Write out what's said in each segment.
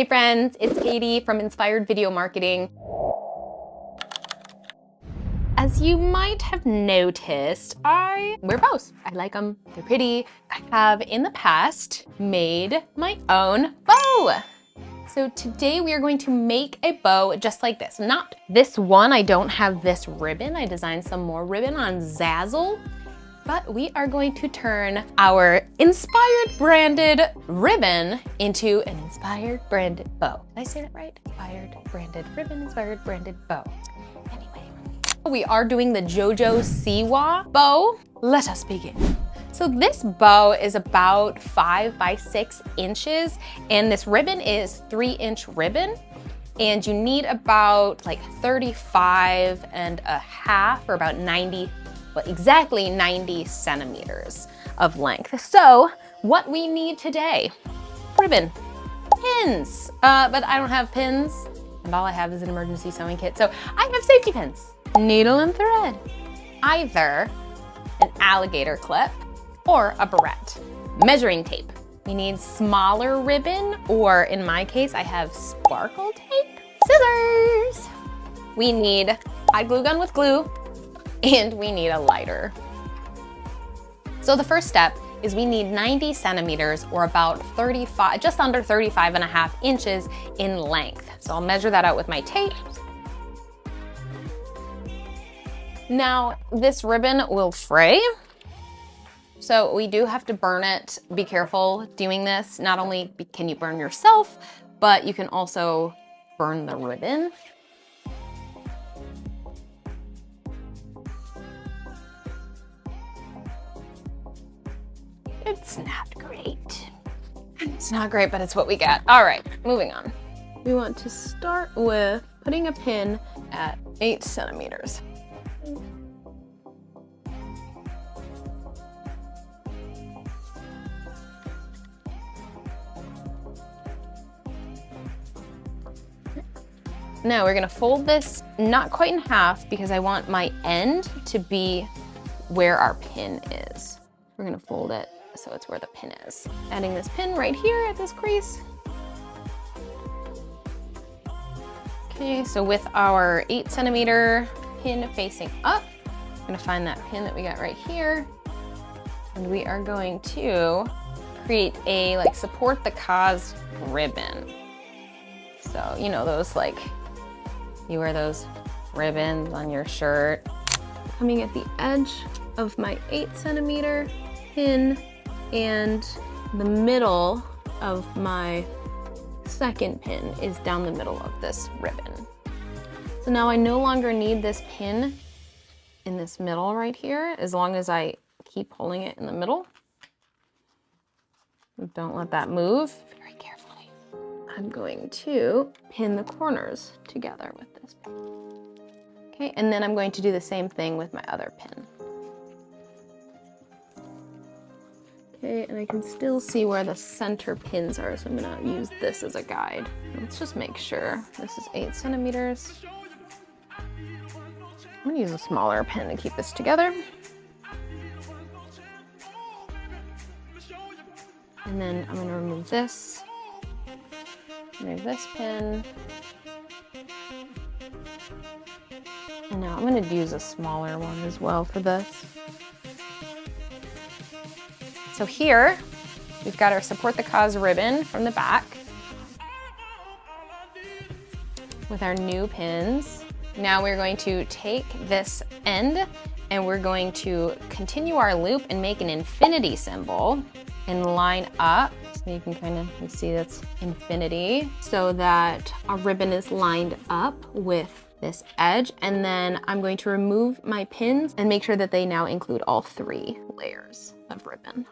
Hey friends, it's Katie from Inspired Video Marketing. As you might have noticed, I wear bows. I like them, they're pretty. I have in the past made my own bow. So today we are going to make a bow just like this. Not this one, I don't have this ribbon. I designed some more ribbon on Zazzle. But we are going to turn our Inspired branded ribbon into an Inspired branded bow. Did I say that right? Inspired branded ribbon, Inspired branded bow. Anyway, we are doing the Jojo Siwa bow. Let us begin. So this bow is about 5 by 6 inches, and this ribbon is 3-inch ribbon. And you need about like 35 and a half, or about 90, well, exactly 90 centimeters of length. So what we need today, ribbon, pins, but I don't have pins, and all I have is an emergency sewing kit. So I have safety pins, needle and thread, either an alligator clip or a barrette, measuring tape. We need smaller ribbon, or in my case, I have sparkle tape, scissors. We need hot glue gun with glue, and we need a lighter. So the first step is we need 90 centimeters, or about 35, just under 35 and a half inches in length. So I'll measure that out with my tape. Now this ribbon will fray, so we do have to burn it. Be careful doing this. Not only can you burn yourself, but you can also burn the ribbon. It's not great. It's not great, but it's what we got. All right, moving on. We want to start with putting a pin at 8 centimeters. Now we're gonna fold this not quite in half, because I want my end to be where our pin is. We're gonna fold it so it's where the pin is. Adding this pin right here at this crease. Okay, so with our 8 centimeter pin facing up, I'm gonna find that pin that we got right here, and we are going to create a like support the cause ribbon. So you know those, like, you wear those ribbons on your shirt. Coming at the edge of my 8 centimeter pin, and the middle of my second pin is down the middle of this ribbon. So now I no longer need this pin in this middle right here, as long as I keep holding it in the middle. Don't let that move. Very carefully. I'm going to pin the corners together with this pin. Okay, and then I'm going to do the same thing with my other pin. Okay, and I can still see where the center pins are, so I'm gonna use this as a guide. Let's just make sure. This is 8 centimeters. I'm gonna use a smaller pin to keep this together. And then I'm gonna remove this pin. And now I'm gonna use a smaller one as well for this. So here, we've got our support the cause ribbon from the back with our new pins. Now we're going to take this end and we're going to continue our loop and make an infinity symbol and line up. So you can kind of see that's infinity, so that our ribbon is lined up with this edge. And then I'm going to remove my pins and make sure that they now include all 3 layers of ribbon.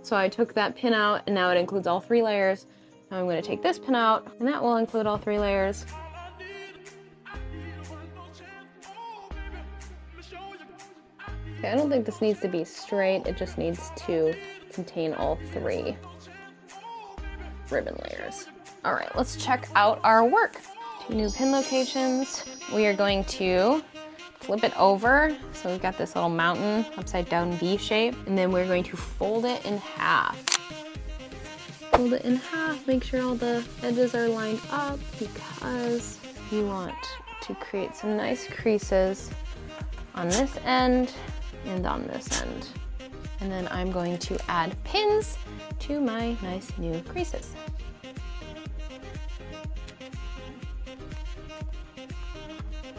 So I took that pin out, and now it includes all 3 layers. Now I'm going to take this pin out, and that will include all 3 layers. Okay, I don't think this needs to be straight. It just needs to contain all 3 ribbon layers. All right, let's check out our work. 2 new pin locations. We are going to flip it over. So we've got this little mountain upside down V shape, and then we're going to fold it in half. fold it in half, make sure all the edges are lined up because you want to create some nice creases on this end and on this end. And then I'm going to add pins to my nice new creases.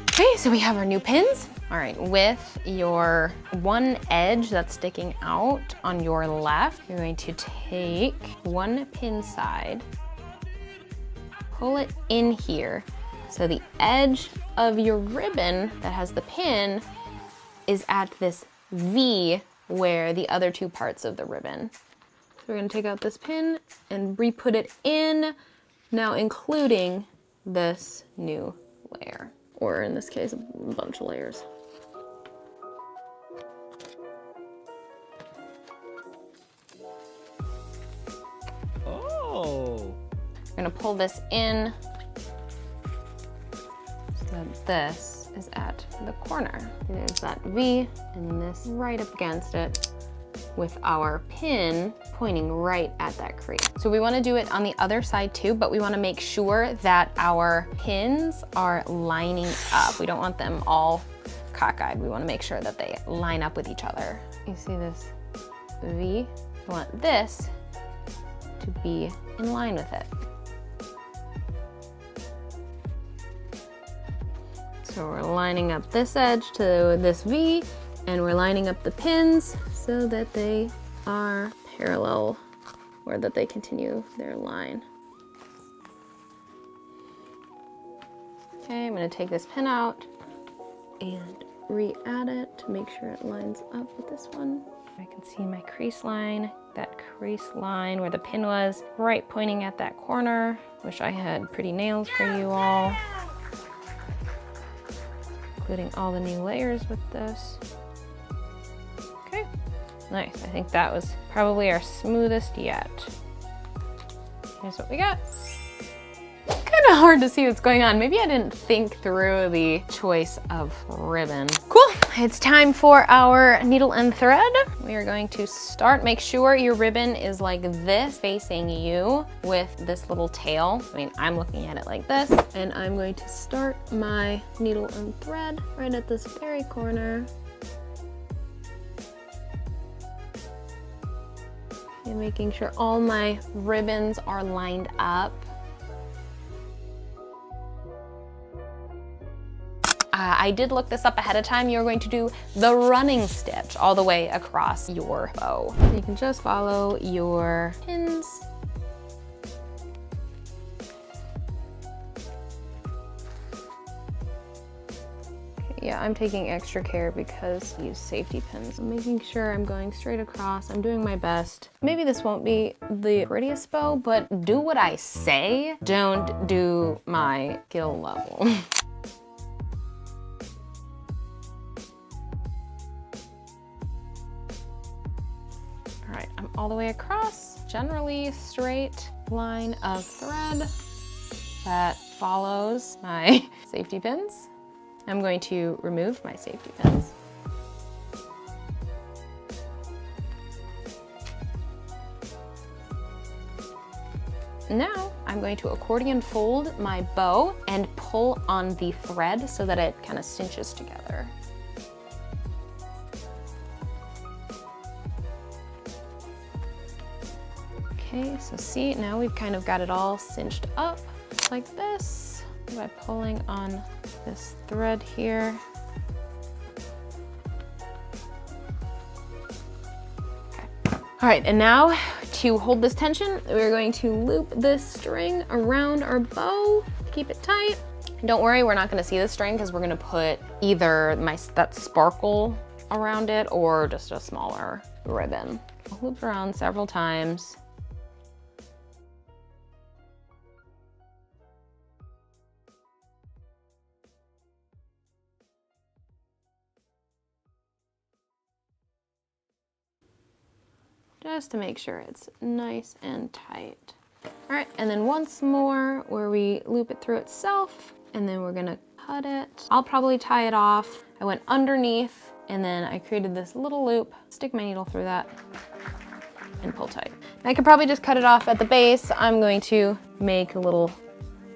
Okay, so we have our new pins. All right, with your one edge that's sticking out on your left, you're going to take one pin side, pull it in here. So the edge of your ribbon that has the pin is at this V where the other two parts of the ribbon. So we're gonna take out this pin and re-put it in, now including this new layer. Or in this case, a bunch of layers. Oh! We're gonna pull this in so that this is at the corner. There's that V, and then this right up against it with our pin pointing right at that crease. So we wanna do it on the other side too, but we wanna make sure that our pins are lining up. We don't want them all cockeyed. We wanna make sure that they line up with each other. You see this V? We want this to be in line with it. So we're lining up this edge to this V, and we're lining up the pins so that they are parallel, or that they continue their line. Okay, I'm gonna take this pin out and re-add it to make sure it lines up with this one. I can see my crease line, that crease line where the pin was, right pointing at that corner. Wish I had pretty nails for you all. Including all the new layers with this. Okay, nice. I think that was probably our smoothest yet. Here's what we got. Kind of hard to see what's going on. Maybe I didn't think through the choice of ribbon. Cool, it's time for our needle and thread. We are going to start, make sure your ribbon is like this, facing you with this little tail. I mean, I'm looking at it like this, and I'm going to start my needle and thread right at this very corner. And making sure all my ribbons are lined up. I did look this up ahead of time. You're going to do the running stitch all the way across your bow. You can just follow your pins. Okay, yeah, I'm taking extra care because I use safety pins. I'm making sure I'm going straight across. I'm doing my best. Maybe this won't be the prettiest bow, but do what I say. Don't do my skill level. All right, I'm all the way across, generally straight line of thread that follows my safety pins. I'm going to remove my safety pins. Now I'm going to accordion fold my bow and pull on the thread so that it kind of cinches together. Okay, so see, now we've kind of got it all cinched up like this by pulling on this thread here. Okay. All right, and now to hold this tension, we're going to loop this string around our bow to keep it tight. Don't worry, we're not gonna see this string because we're gonna put either that sparkle around it or just a smaller ribbon. I'll loop around several times. Just to make sure it's nice and tight. All right, and then once more where we loop it through itself, and then we're gonna cut it. I'll probably tie it off. I went underneath, and then I created this little loop, stick my needle through that, and pull tight. I could probably just cut it off at the base. I'm going to make a little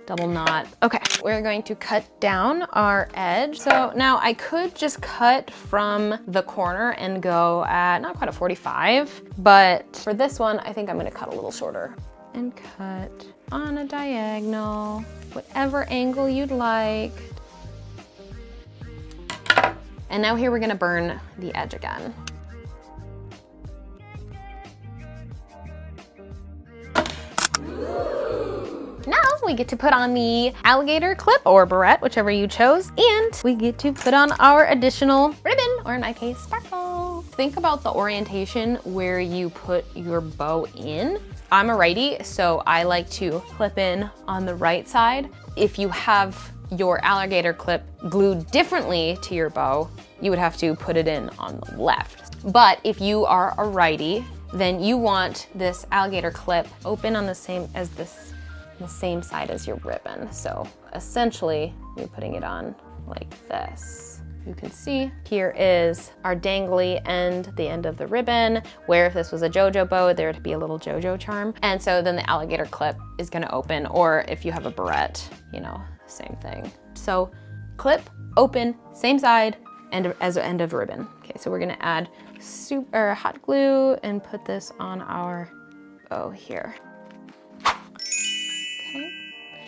double knot. Okay, we're going to cut down our edge. So now I could just cut from the corner and go at not quite a 45, but for this one, I think I'm gonna cut a little shorter and cut on a diagonal, whatever angle you'd like. And now here we're gonna burn the edge again. Now we get to put on the alligator clip or barrette, whichever you chose, and we get to put on our additional ribbon, or in my case, sparkle. Think about the orientation where you put your bow in. I'm a righty, so I like to clip in on the right side. If you have your alligator clip glued differently to your bow, you would have to put it in on the left. But if you are a righty, then you want this alligator clip open on the same side as your ribbon. So essentially, you're putting it on like this. You can see here is our dangly end, the end of the ribbon, where if this was a JoJo bow, there would be a little JoJo charm. And so then the alligator clip is gonna open, or if you have a barrette, you know, same thing. So clip, open, same side, as the end of ribbon. Okay, so we're gonna add hot glue and put this on our bow here. Okay.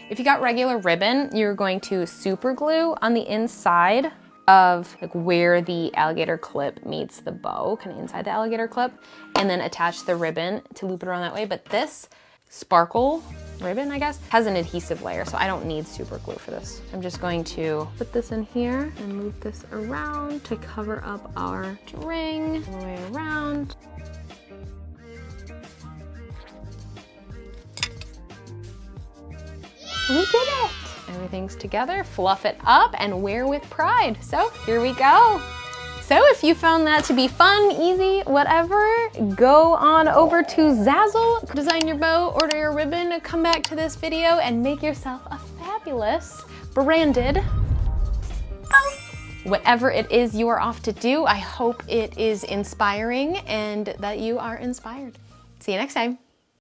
If you got regular ribbon, you're going to super glue on the inside of like where the alligator clip meets the bow, kind of inside the alligator clip, and then attach the ribbon to loop it around that way. But this sparkle ribbon, I guess, has an adhesive layer, so I don't need super glue for this. I'm just going to put this in here and move this around to cover up our string all the way around. We did it! Everything's together, fluff it up, and wear with pride. So here we go. So if you found that to be fun, easy, whatever, go on over to Zazzle, design your bow, order your ribbon, come back to this video and make yourself a fabulous branded bow. Whatever it is you are off to do, I hope it is inspiring and that you are inspired. See you next time.